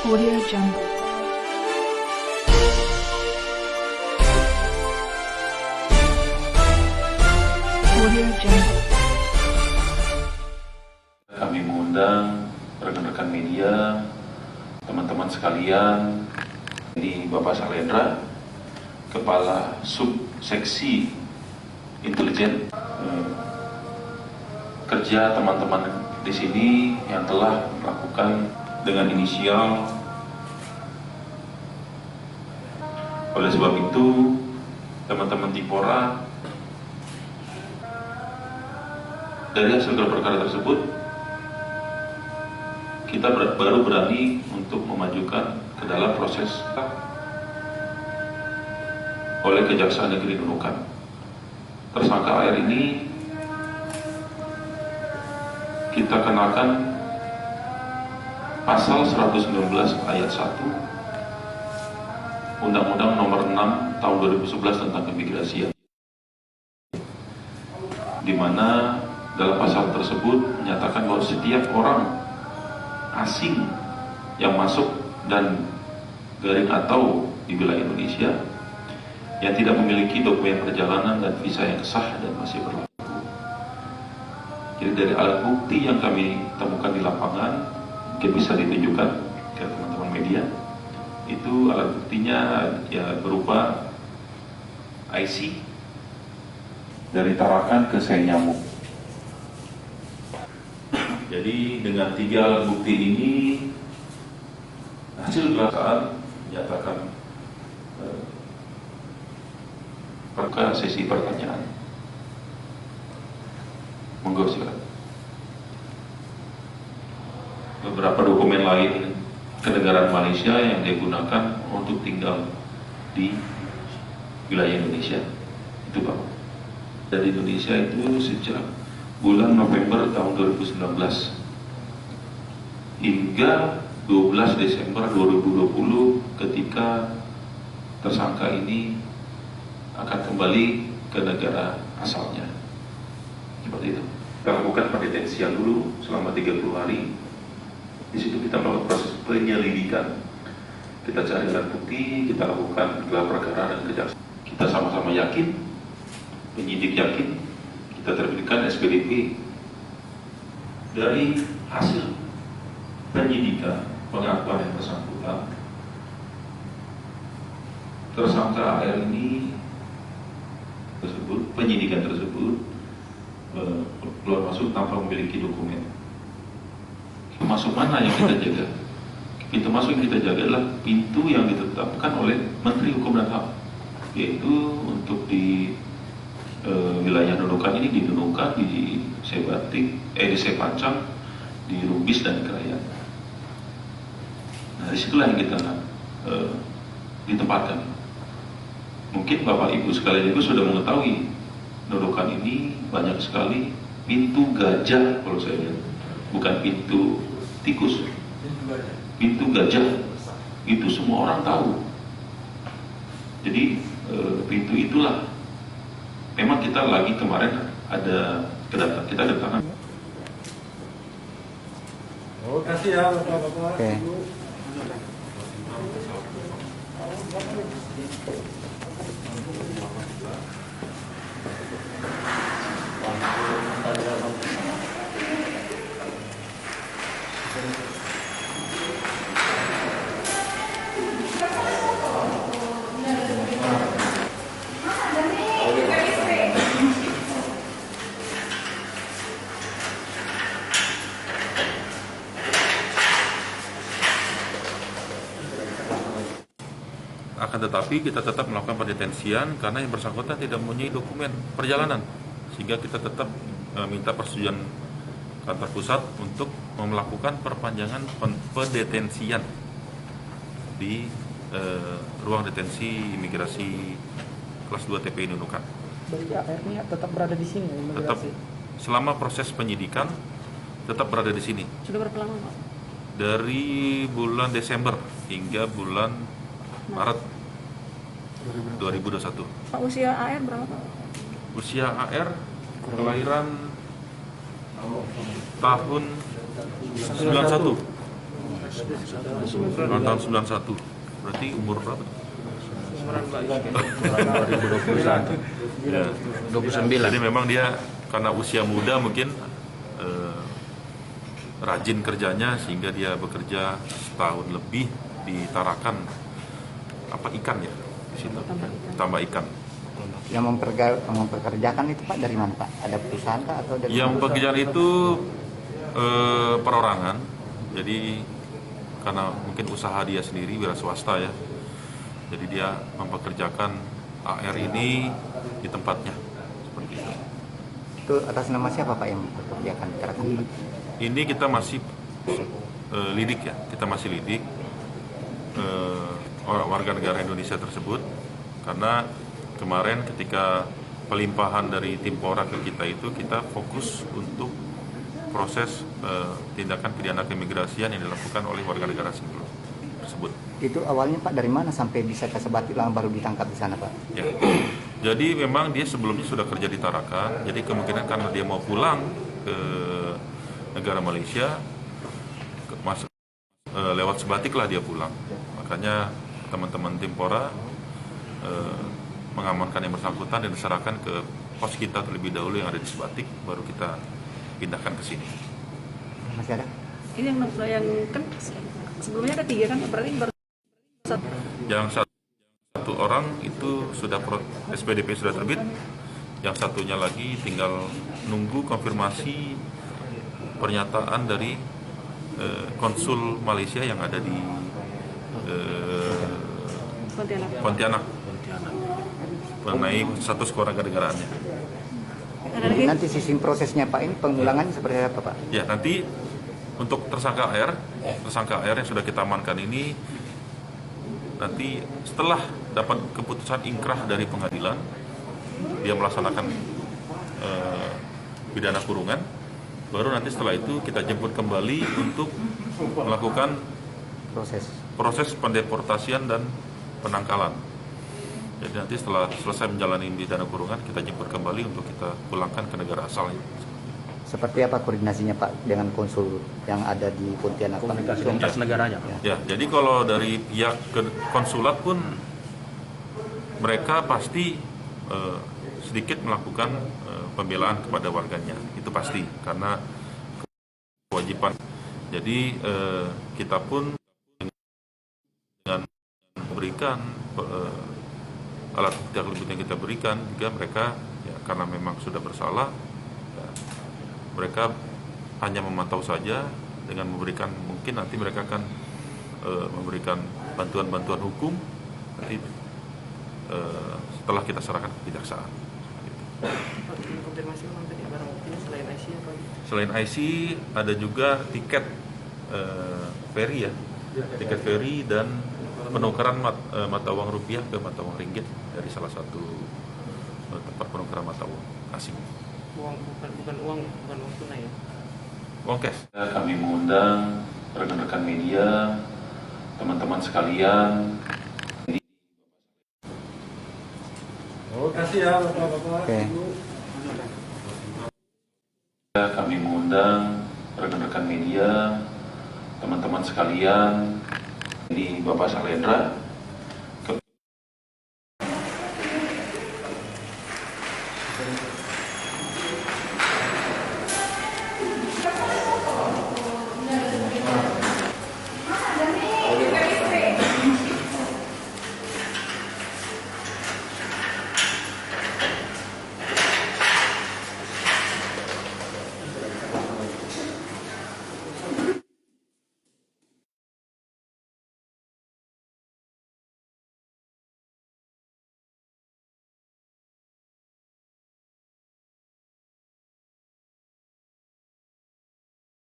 Audio Jungle. Audio Jungle. Kami mengundang rekan-rekan media, teman-teman sekalian, di Bapak Salendra, Kepala Subseksi Intelijen, kerja teman-teman di sini yang telah melakukan dengan inisial. Oleh sebab itu, teman-teman Tipora dari hasil gelar perkara tersebut, kita baru berani untuk memajukan ke dalam proses oleh Kejaksaan Negeri Nunukan. Tersangka AR ini kita kenakan pasal 119 ayat 1 Undang-Undang Nomor 6 Tahun 2011 tentang Keimigrasian, di mana dalam pasal tersebut menyatakan bahwa setiap orang asing yang masuk dan garing atau di wilayah Indonesia yang tidak memiliki dokumen perjalanan dan visa yang sah dan masih berlaku. Jadi dari alat bukti yang kami temukan di lapangan, mungkin bisa ditunjukkan ke teman-teman media, itu alat buktinya ya berupa IC dari Tarakan ke Senyamuk. Jadi dengan 3 alat bukti ini, hasil gelar menyatakan pada sesi pertanyaan. Monggo silakan. Beberapa dokumen lain kenegaraan Malaysia yang digunakan untuk tinggal di wilayah Indonesia. Itu Pak. Dari Indonesia itu sejak bulan November tahun 2019 hingga 12 Desember 2020 ketika tersangka ini akan kembali ke negara asalnya. Seperti itu. Kita lakukan pendetensian dulu selama 30 hari. Di situ kita melakukan proses penyelidikan. Kita cari alat bukti, kita lakukan gelar perkara dan kejaksaan. Kita sama-sama yakin, penyidik yakin, kita terbitkan SPDP. Dari hasil penyidikan pengakuan yang bersangkutan, tersangka AR ini tersebut, penyidikan tersebut keluar masuk tanpa memiliki dokumen. Masuk mana yang kita jaga? Pintu masuk yang kita jaga adalah pintu yang ditetapkan oleh Menteri Hukum dan HAM, yaitu untuk di wilayah Nunukan ini, di Nunukan, di Sebatik, di Sepancang, di Rubis dan Krayan. Nah, disitulah yang kita ditempatkan. Mungkin Bapak Ibu sekalian itu sudah mengetahui Nunukan ini banyak sekali pintu gajah, kalau saya lihat, bukan pintu tikus, pintu gajah. Itu semua orang tahu. Jadi pintu itulah. Memang kita lagi kemarin ada kita kedatangan. Terima kasih ya Bapak-Bapak. Oke. Akan tetapi kita tetap melakukan pendetensian karena yang bersangkutan tidak mempunyai dokumen perjalanan, sehingga kita tetap minta persetujuan kantor pusat untuk melakukan perpanjangan pendetensian di ruang detensi imigrasi kelas 2 TPI Nunukan. Berarti AR-nya tetap berada di sini ya? Tetap selama proses penyidikan tetap berada di sini. Sudah berapa lama Pak? Dari bulan Desember hingga bulan Maret 2021. Pak, usia AR berapa Pak? Usia AR kelahiran tahun 91. tahun 91. Berarti umur berapa? Umuran baik. 2021. Ya. 29. Jadi memang dia karena usia muda mungkin rajin kerjanya sehingga dia bekerja setahun lebih di Tarakan ikan ya di situ. Tambah ikan. Yang memperkerjakan itu Pak dari mana Pak? Ada perusahaan Pak atau dari Yang mana? pekerjaan itu perorangan. Jadi karena mungkin usaha dia sendiri wira swasta ya. Jadi dia mempekerjakan AR ini di tempatnya seperti itu. Itu atas nama siapa Pak yang memperkerjakan di Tarakan? Ini kita masih lidik ya, kita masih lidik warga negara Indonesia tersebut karena kemarin ketika pelimpahan dari Timpora ke kita itu kita fokus untuk proses tindakan pidana keimigrasian yang dilakukan oleh warga negara asing tersebut. Itu awalnya Pak dari mana sampai bisa ke Sebatiklah baru ditangkap di sana Pak? Ya. Jadi memang dia sebelumnya sudah kerja di Tarakan, jadi kemungkinan karena dia mau pulang ke negara Malaysia, lewat Sebatiklah dia pulang. Makanya teman-teman Timpora mengamankan yang bersangkutan dan diserahkan ke pos kita terlebih dahulu yang ada di Sebatik, baru kita pindahkan ke sini. Masih ada? Ini yang kan sebelumnya ada 3 kan, berarti baru Yang satu orang itu sudah SPDP sudah terbit, yang satunya lagi tinggal nunggu konfirmasi pernyataan dari konsul Malaysia yang ada di Pontianak mengenai status kewarganegaraannya. Nanti sistem prosesnya Pak ini pengulangannya seperti apa Pak? Ya nanti untuk tersangka AR yang sudah kita amankan ini nanti setelah dapat keputusan ingkrah dari pengadilan dia melaksanakan pidana kurungan, baru nanti setelah itu kita jemput kembali untuk melakukan proses pendeportasian dan penangkalan. Jadi nanti setelah selesai menjalani pidana kurungan kita jemput kembali untuk kita pulangkan ke negara asalnya. Seperti apa koordinasinya Pak dengan konsul yang ada di Pontianak? Komunikasi lintas negaranya. Ya, jadi kalau dari pihak konsulat pun mereka pasti sedikit melakukan pembelaan kepada warganya, itu pasti karena kewajiban. Jadi kita pun dengan memberikan alat bukti yang kita berikan juga mereka ya, karena memang sudah bersalah ya, mereka hanya memantau saja dengan memberikan mungkin nanti mereka akan memberikan bantuan hukum nanti setelah kita serahkan ke kejaksaan. konfirmasi ulang tadi barang buktinya selain IC apa? Selain IC ada juga tiket ferry ya, tiket ferry dan penukaran mata uang rupiah ke mata uang ringgit dari salah satu tempat penukaran mata uang asing. Bukan uang tunai ya? Uang cash. Kami mengundang rekan-rekan media, teman-teman sekalian. Oh, kasih ya Bapak-bapak. Oke. Kami mengundang rekan-rekan media, teman-teman sekalian, di Bapak Salendra